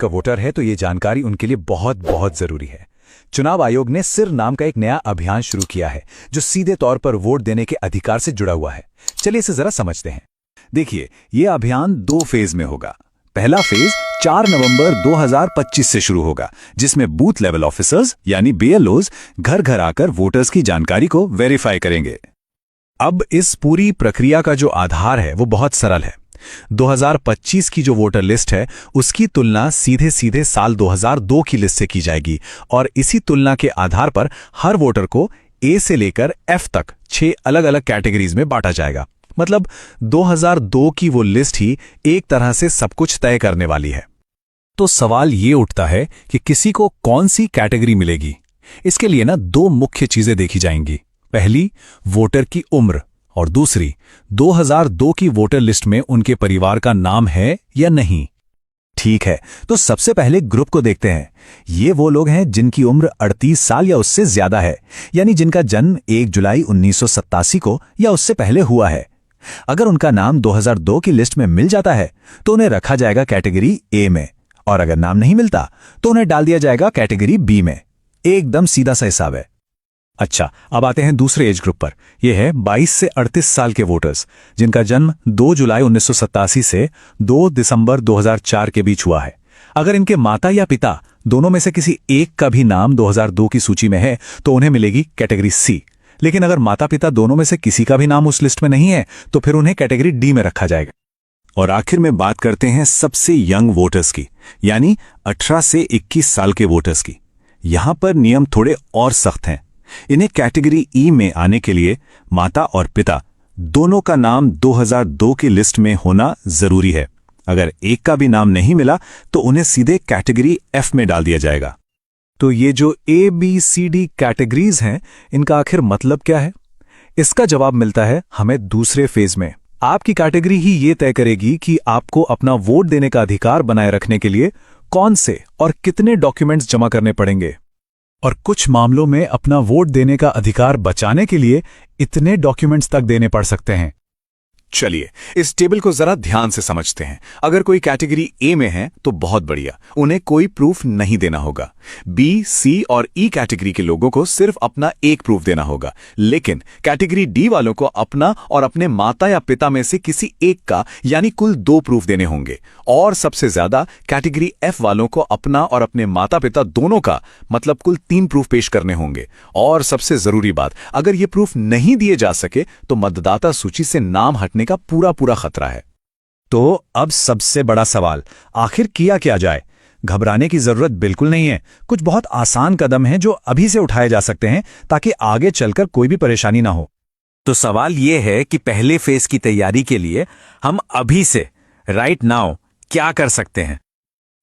का वोटर है तो ये जानकारी उनके लिए बहुत बहुत जरूरी है। चुनाव आयोग ने सिर नाम का एक नया अभियान शुरू किया है जो सीधे तौर पर वोट देने के अधिकार से जुड़ा हुआ है। चलिए इसे जरा समझते हैं। देखिए, ये अभियान 2 फेज में होगा। पहला फेज 4 नवंबर 2025 से शुरू होगा, जिसमें बूथ लेवल ऑफिसर्स यानी BLOs घर घर आकर वोटर्स की जानकारी को वेरीफाई करेंगे। अब इस पूरी प्रक्रिया का जो आधार है वो बहुत सरल है। 2025 की जो वोटर लिस्ट है उसकी तुलना सीधे सीधे साल 2002 की लिस्ट से की जाएगी और इसी तुलना के आधार पर हर वोटर को A से लेकर F तक 6 अलग अलग कैटेगरीज में बांटा जाएगा। मतलब 2002 की वो लिस्ट ही एक तरह से सब कुछ तय करने वाली है। तो सवाल ये उठता है कि किसी को कौन सी कैटेगरी मिलेगी। इसके लिए ना 2 मुख्य चीजें देखी जाएंगी। पहली, वोटर की उम्र, और दूसरी, 2002 की वोटर लिस्ट में उनके परिवार का नाम है या नहीं। ठीक है, तो सबसे पहले ग्रुप को देखते हैं। ये वो लोग हैं जिनकी उम्र 38 साल या उससे ज्यादा है, यानी जिनका जन्म 1 जुलाई 1987 को या उससे पहले हुआ है। अगर उनका नाम 2002 की लिस्ट में मिल जाता है तो उन्हें रखा जाएगा कैटेगरी A में, और अगर नाम नहीं मिलता तो उन्हें डाल दिया जाएगा कैटेगरी B में। एकदम सीधा सा हिसाब है। अच्छा, अब आते हैं दूसरे एज ग्रुप पर। यह है 22 से 38 साल के वोटर्स, जिनका जन्म 2 जुलाई 1987 से 2 दिसंबर 2004 के बीच हुआ है। अगर इनके माता या पिता दोनों में से किसी एक का भी नाम 2002 की सूची में है तो उन्हें मिलेगी कैटेगरी C। लेकिन अगर माता पिता दोनों में से किसी का भी नाम उस लिस्ट में नहीं है तो फिर उन्हें कैटेगरी D में रखा जाएगा। और आखिर में बात करते हैं सबसे यंग वोटर्स की, यानी 18 से 21 साल के वोटर्स की। यहां पर नियम थोड़े और सख्त हैं। इन्हें कैटेगरी E में आने के लिए माता और पिता दोनों का नाम 2002 की लिस्ट में होना जरूरी है। अगर एक का भी नाम नहीं मिला तो उन्हें सीधे कैटेगरी F में डाल दिया जाएगा। तो ये जो ABCD कैटेगरीज हैं, इनका आखिर मतलब क्या है? इसका जवाब मिलता है हमें दूसरे फेज में। आपकी कैटेगरी ही ये तय करेगी कि आपको अपना वोट देने का अधिकार बनाए रखने के लिए कौन से और कितने डॉक्यूमेंट्स जमा करने पड़ेंगे, और कुछ मामलों में अपना वोट देने का अधिकार बचाने के लिए इतने डॉक्यूमेंट्स तक देने पड़ सकते हैं। चलिए इस टेबल को जरा ध्यान से समझते हैं। अगर कोई कैटेगरी A में है तो बहुत बढ़िया, उन्हें कोई प्रूफ नहीं देना होगा। B, C और E कैटेगरी के लोगों को सिर्फ अपना एक प्रूफ देना होगा। लेकिन कैटेगरी D वालों को अपना और अपने माता या पिता में से किसी एक का यानी कुल 2 प्रूफ देने होंगे। और सबसे ज्यादा कैटेगरी F वालों को अपना और अपने माता पिता दोनों का मतलब कुल 3 प्रूफ पेश करने होंगे। और सबसे जरूरी बात, अगर ये प्रूफ नहीं दिए जा सके तो मतदाता सूची से नाम हटने का पूरा खतरा है। तो अब सबसे बड़ा सवाल, आखिर किया क्या जाए? घबराने की जरूरत बिल्कुल नहीं है। कुछ बहुत आसान कदम हैं जो अभी से उठाए जा सकते हैं ताकि आगे चलकर कोई भी परेशानी ना हो। तो सवाल यह है कि पहले फेज की तैयारी के लिए हम अभी से राइट नाउ क्या कर सकते हैं?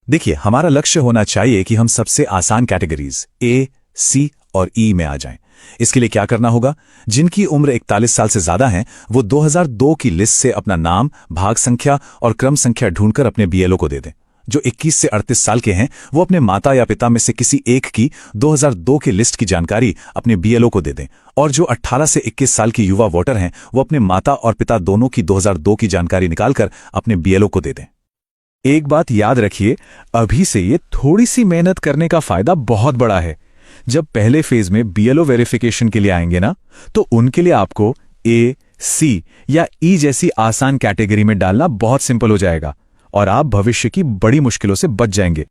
देखिए, हमारा लक्ष्य होना चाहिए कि हम सबसे आसान कैटेगरीज A, C और E में आ जाएं। इसके लिए क्या करना होगा? जिनकी उम्र 41 साल से ज्यादा है वो 2002 की लिस्ट से अपना नाम, भाग संख्या और क्रम संख्या ढूंढकर अपने BLO को दे दें। जो 21 से 38 साल के हैं वो अपने माता या पिता में से किसी एक की 2002 की लिस्ट की जानकारी अपने BLO को दे दें। और जो 18 से 21 साल की युवा वोटर हैं वो अपने माता और पिता दोनों की 2002 की जानकारी निकालकर अपने BLO को दे दें। एक बात याद रखिए, अभी से ये थोड़ी सी मेहनत करने का फायदा बहुत बड़ा है। जब पहले फेज में BLO वेरिफिकेशन के लिए आएंगे ना, तो उनके लिए आपको A, C या E जैसी आसान कैटेगरी में डालना बहुत सिंपल हो जाएगा और आप भविष्य की बड़ी मुश्किलों से बच जाएंगे।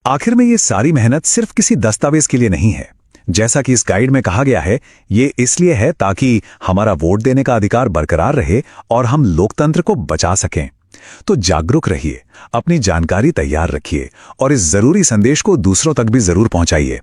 आखिर में ये सारी मेहनत सिर्फ किसी दस्तावेज के लिए नहीं है। जैसा कि इस गाइड में कहा गया है, ये इसलिए है ताकि हमारा वोट देने का अधिकार बरकरार रहे और हम लोकतंत्र को बचा सकें। तो जागरूक रहिए, अपनी जानकारी तैयार रखिए और इस जरूरी संदेश को दूसरों तक भी जरूर पहुंचाइए।